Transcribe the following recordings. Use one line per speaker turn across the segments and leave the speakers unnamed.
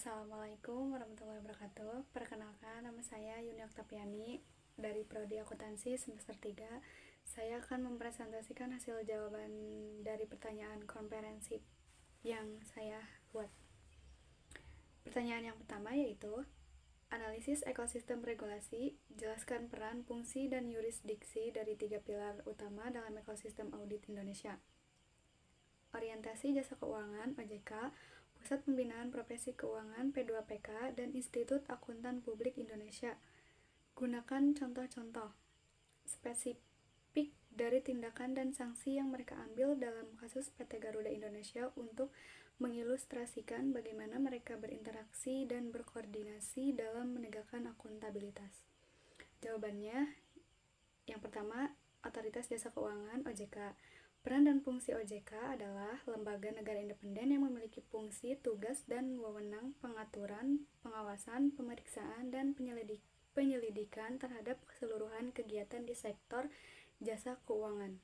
Assalamualaikum warahmatullahi wabarakatuh. Perkenalkan, nama saya Yuni Oktaviani dari Prodi Akuntansi semester 3. Saya akan mempresentasikan hasil jawaban dari pertanyaan komprehensif yang saya buat. Pertanyaan yang pertama yaitu analisis ekosistem regulasi, jelaskan peran, fungsi, dan yurisdiksi dari 3 pilar utama dalam ekosistem audit Indonesia. Orientasi Jasa Keuangan (OJK), Pusat Pembinaan Profesi Keuangan P2PK, dan Institut Akuntan Publik Indonesia. Gunakan contoh-contoh spesifik dari tindakan dan sanksi yang mereka ambil dalam kasus PT Garuda Indonesia untuk mengilustrasikan bagaimana mereka berinteraksi dan berkoordinasi dalam menegakkan akuntabilitas. Jawabannya, yang pertama, Otoritas Jasa Keuangan (OJK). Peran dan fungsi OJK adalah lembaga negara independen yang memiliki fungsi, tugas, dan wewenang pengaturan, pengawasan, pemeriksaan, dan penyelidikan terhadap keseluruhan kegiatan di sektor jasa keuangan,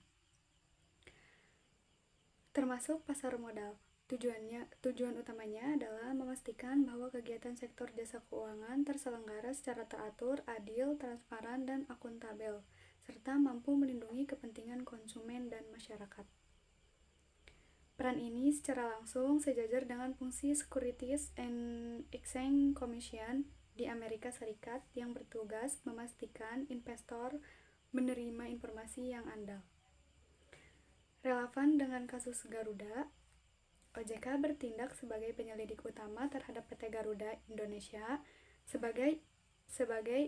termasuk pasar modal. Tujuan utamanya adalah memastikan bahwa kegiatan sektor jasa keuangan terselenggara secara teratur, adil, transparan, dan akuntabel, serta mampu melindungi kepentingan konsumen dan masyarakat. Peran ini secara langsung sejajar dengan fungsi Securities and Exchange Commission di Amerika Serikat yang bertugas memastikan investor menerima informasi yang andal. Relevan dengan kasus Garuda, OJK bertindak sebagai penyelidik utama terhadap PT Garuda Indonesia sebagai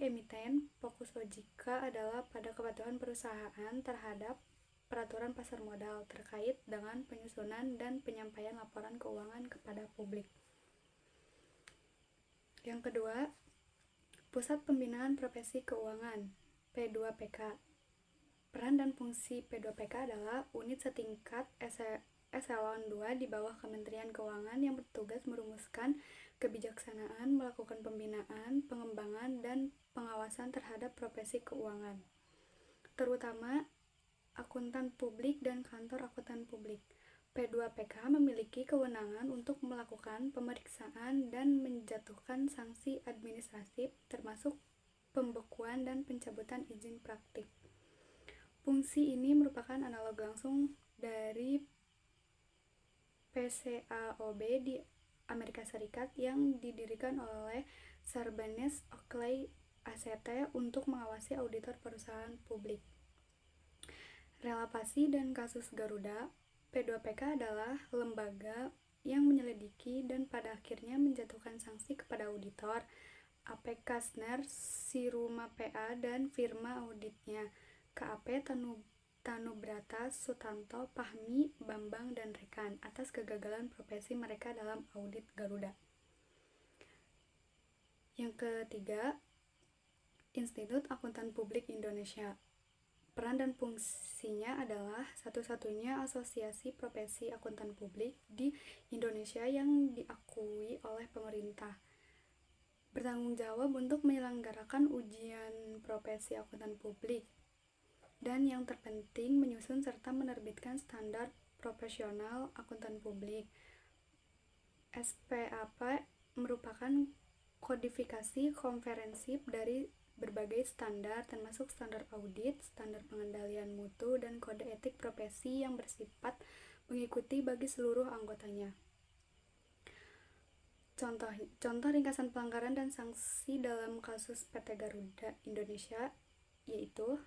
emiten. Fokus OJK adalah pada kepatuhan perusahaan terhadap peraturan pasar modal terkait dengan penyusunan dan penyampaian laporan keuangan kepada publik. Yang kedua, Pusat Pembinaan Profesi Keuangan P2PK. Peran dan fungsi P2PK adalah unit setingkat eselon 2 di bawah Kementerian Keuangan yang bertugas merumuskan kebijaksanaan, melakukan pembinaan, pengembangan, dan pengawasan terhadap profesi keuangan, terutama akuntan publik dan kantor akuntan publik. P2PK memiliki kewenangan untuk melakukan pemeriksaan dan menjatuhkan sanksi administratif, termasuk pembekuan dan pencabutan izin praktik. Fungsi ini merupakan analog langsung dari PCAOB di Amerika Serikat yang didirikan oleh Sarbanes-Oxley ACT untuk mengawasi auditor perusahaan publik. Relasi dan kasus Garuda, P2PK adalah lembaga yang menyelidiki dan pada akhirnya menjatuhkan sanksi kepada auditor, AP Kastner, Siruma PA, dan firma auditnya, KAP Tanubrata, Sutanto, Pahmi, Bambang, dan rekan, atas kegagalan profesi mereka dalam audit Garuda. Yang ketiga, Institut Akuntan Publik Indonesia. Peran dan fungsinya adalah satu-satunya asosiasi profesi akuntan publik di Indonesia yang diakui oleh pemerintah. Bertanggung jawab untuk menyelenggarakan ujian profesi akuntan publik. Dan yang terpenting, menyusun serta menerbitkan standar profesional akuntan publik. SPAP merupakan kodifikasi komprehensif dari berbagai standar, termasuk standar audit, standar pengendalian mutu, dan kode etik profesi yang bersifat mengikuti bagi seluruh anggotanya. Contoh ringkasan pelanggaran dan sanksi dalam kasus PT Garuda Indonesia yaitu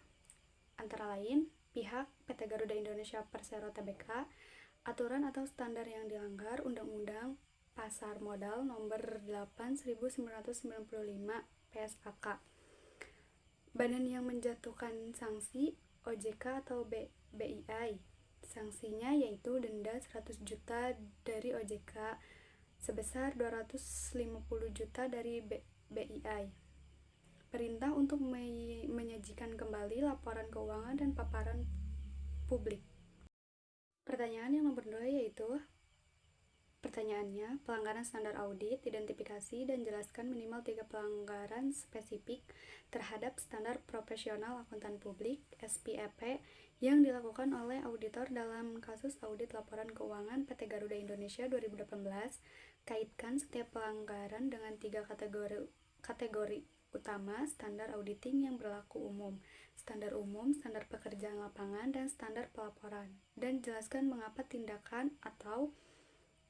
antara lain pihak PT Garuda Indonesia Persero Tbk, aturan atau standar yang dilanggar, Undang-Undang Pasar Modal Nomor 8/1995 PSAK. Badan yang menjatuhkan sanksi, OJK atau BII. Sanksinya yaitu denda 100 juta dari OJK, sebesar 250 juta dari BII. Perintah untuk menyajikan kembali laporan keuangan dan paparan publik. Pertanyaan yang nomor 2 yaitu pertanyaannya, pelanggaran standar audit, identifikasi dan jelaskan minimal 3 pelanggaran spesifik terhadap standar profesional akuntan publik (SPAP) yang dilakukan oleh auditor dalam kasus audit laporan keuangan PT Garuda Indonesia 2018, Kaitkan setiap pelanggaran dengan 3 kategori utama standar auditing yang berlaku umum, standar pekerjaan lapangan, dan standar pelaporan, dan jelaskan mengapa tindakan atau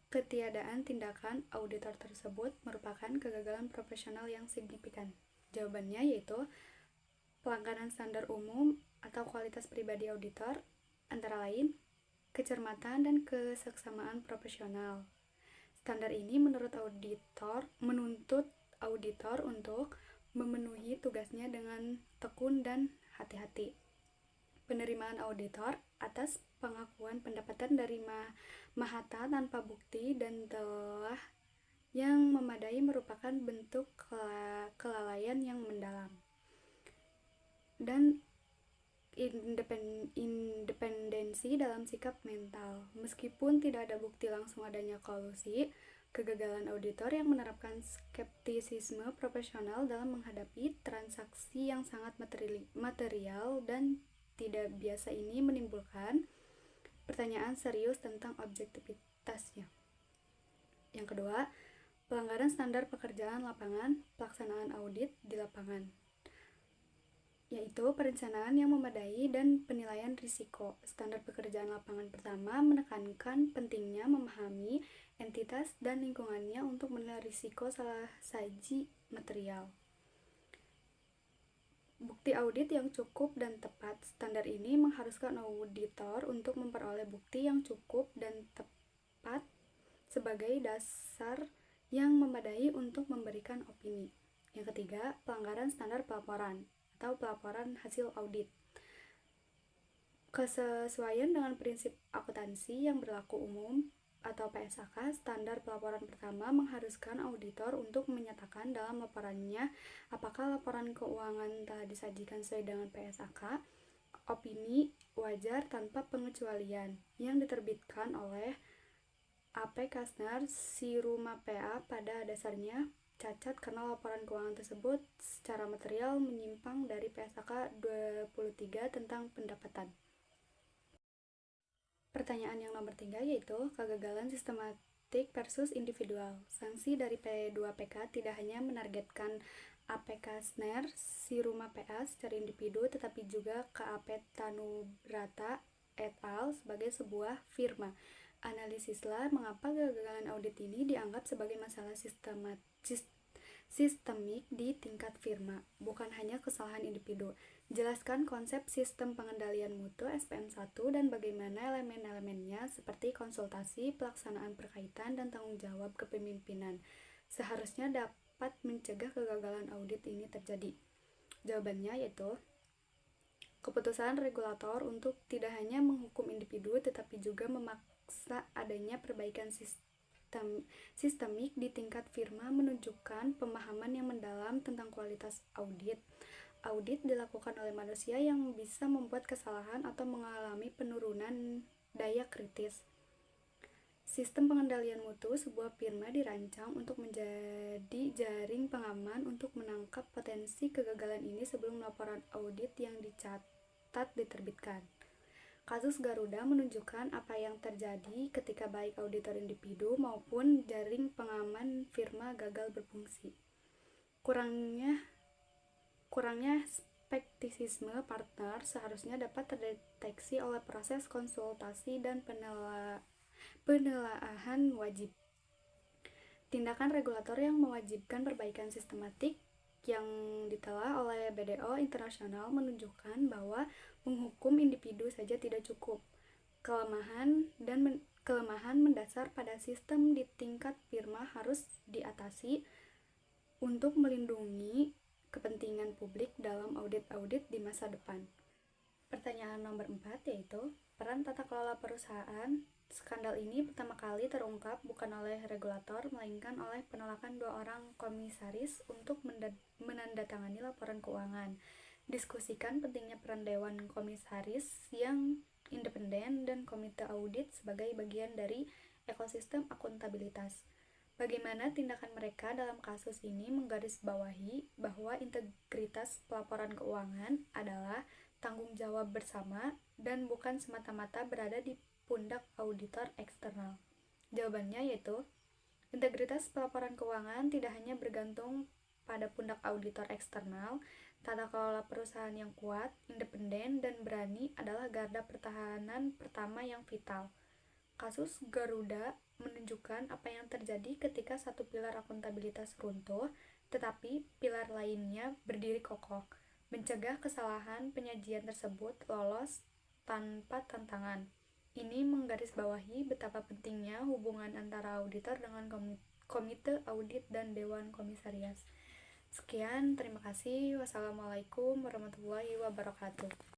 ketiadaan tindakan auditor tersebut merupakan kegagalan profesional yang signifikan. Jawabannya yaitu pelanggaran standar umum atau kualitas pribadi auditor, antara lain kecermatan dan keseksamaan profesional. Standar ini menuntut auditor untuk memenuhi tugasnya dengan tekun dan hati-hati. Penerimaan auditor atas pengakuan pendapatan dari Mahata tanpa bukti dan telah yang memadai merupakan bentuk kelalaian yang mendalam. Dan independensi dalam sikap mental. Meskipun tidak ada bukti langsung adanya kolusi, kegagalan auditor yang menerapkan skeptisisme profesional dalam menghadapi transaksi yang sangat material dan tidak biasa ini menimbulkan pertanyaan serius tentang objektivitasnya. Yang kedua, pelanggaran standar pekerjaan lapangan, pelaksanaan audit di lapangan, yaitu perencanaan yang memadai dan penilaian risiko. Standar pekerjaan lapangan pertama menekankan pentingnya memahami entitas dan lingkungannya untuk menilai risiko salah saji material. Bukti audit yang cukup dan tepat. Standar ini mengharuskan auditor untuk memperoleh bukti yang cukup dan tepat sebagai dasar yang memadai untuk memberikan opini. Yang ketiga, pelanggaran standar pelaporan atau pelaporan hasil audit. Kesesuaian dengan prinsip akuntansi yang berlaku umum atau PSAK, standar pelaporan pertama mengharuskan auditor untuk menyatakan dalam laporannya apakah laporan keuangan telah disajikan sesuai dengan PSAK, opini wajar tanpa pengecualian yang diterbitkan oleh AP Kasnar Siruma PA pada dasarnya cacat karena laporan keuangan tersebut secara material menyimpang dari PSAK 23 tentang pendapatan. Pertanyaan yang nomor 3 yaitu kegagalan sistematik versus individual. Sanksi dari P2PK tidak hanya menargetkan AP Kasner Siruma PA secara individu tetapi juga KAP Tanubrata et al. Sebagai sebuah firma. Analisislah mengapa kegagalan audit ini dianggap sebagai masalah sistemik di tingkat firma, bukan hanya kesalahan individu. Jelaskan konsep sistem pengendalian mutu SPM1 dan bagaimana elemen-elemennya seperti konsultasi, pelaksanaan perkaitan, dan tanggung jawab kepemimpinan seharusnya dapat mencegah kegagalan audit ini terjadi. Jawabannya yaitu keputusan regulator untuk tidak hanya menghukum individu tetapi juga memaksa adanya perbaikan sistemik di tingkat firma menunjukkan pemahaman yang mendalam tentang kualitas audit. Audit dilakukan oleh manusia yang bisa membuat kesalahan atau mengalami penurunan daya kritis. Sistem pengendalian mutu sebuah firma dirancang untuk menjadi jaring pengaman untuk menangkap potensi kegagalan ini sebelum laporan audit yang dicatat diterbitkan. Kasus Garuda menunjukkan apa yang terjadi ketika baik auditor individu maupun jaring pengaman firma gagal berfungsi. Kurangnya skeptisisme partner seharusnya dapat terdeteksi oleh proses konsultasi dan penelaahan wajib. Tindakan regulator yang mewajibkan perbaikan sistematik yang ditelah oleh BDO Internasional menunjukkan bahwa menghukum individu saja tidak cukup. Kelemahan mendasar pada sistem di tingkat firma harus diatasi untuk melindungi kepentingan publik dalam audit-audit di masa depan. Pertanyaan nomor 4 yaitu peran tata kelola perusahaan. Skandal ini pertama kali terungkap bukan oleh regulator melainkan oleh penolakan 2 orang komisaris untuk menandatangani laporan keuangan. Diskusikan pentingnya peran dewan komisaris yang independen dan komite audit sebagai bagian dari ekosistem akuntabilitas. Bagaimana tindakan mereka dalam kasus ini menggarisbawahi bahwa integritas pelaporan keuangan adalah tanggung jawab bersama dan bukan semata-mata berada di pundak auditor eksternal. Jawabannya yaitu Integritas pelaporan keuangan tidak hanya bergantung pada pundak auditor eksternal. Tata kelola perusahaan yang kuat, independen, dan berani adalah garda pertahanan pertama yang vital. Kasus Garuda menunjukkan apa yang terjadi ketika satu pilar akuntabilitas runtuh, tetapi pilar lainnya berdiri kokoh, mencegah kesalahan penyajian tersebut lolos tanpa tantangan. Ini menggarisbawahi betapa pentingnya hubungan antara auditor dengan komite audit dan dewan komisarias. Sekian, terima kasih. Wassalamualaikum warahmatullahi wabarakatuh.